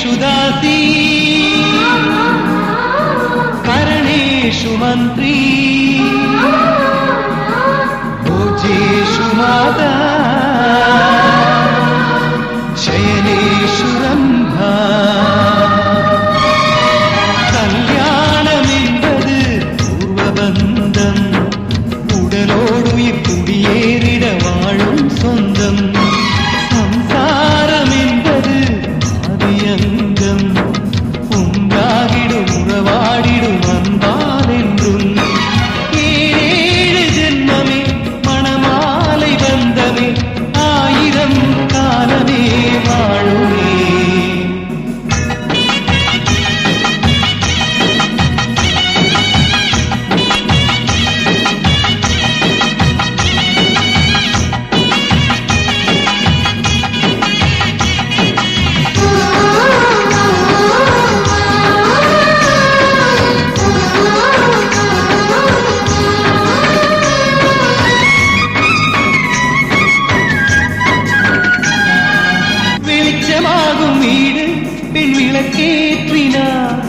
कर्मेषु दासी करणेषु मन्त्री भोजेषु माता शयनेषु रम्भा கல்யாணம் என்பது பூர்வபந்தம் உடலோடு குடியேறிட வாழும் சொந்தம் சம்சாரம் என்பது ஆதியங்கம் உண்டாகிடும் உறவாடிடும் அன்பால் என்றும் ஏழு ஜென்மமே மணமாலை வந்தமே ஆயிரம் காலமே வாழுமே வெளிச்சமாகும் வீடு பெண் விளக்கேற்றினார்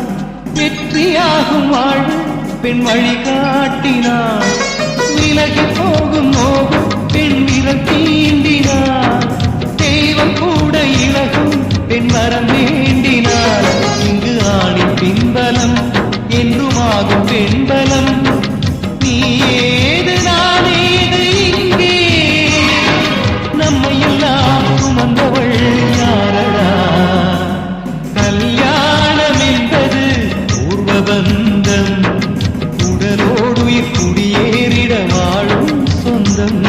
வெற்றியாகும் வாழ்வு பெண் வழிகாட்டினார் விலகி போகும் நோவும் பெண் விரல் தீண்டினார் தெய்வம் கூட இலகும் பெண் வரம் வேண்டினார் இங்கு ஆணின் பின்பலம் என்றுமாகும் பெண்பலம் நீ ஏது நான் ஏது இங்கே நம்மை எல்லாம் சுமந்தவள் யாரடா கல்யாணம் என்பது பூர்வபந்தம் உடலோடு குடியேறிட வாழும் சொந்தம்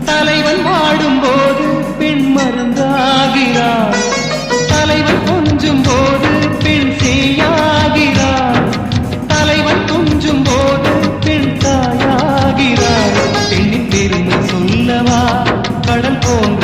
தலைவன் வாடும்போது பெண் மருந்தாகிறார் தலைவன் கொஞ்சும் போது பெண் சேயாகிறார் தலைவன் கொஞ்சும் போது பெண் தாயாகிறார் பெண்ணின் பெருமை சொல்லவா கடல் போன்ற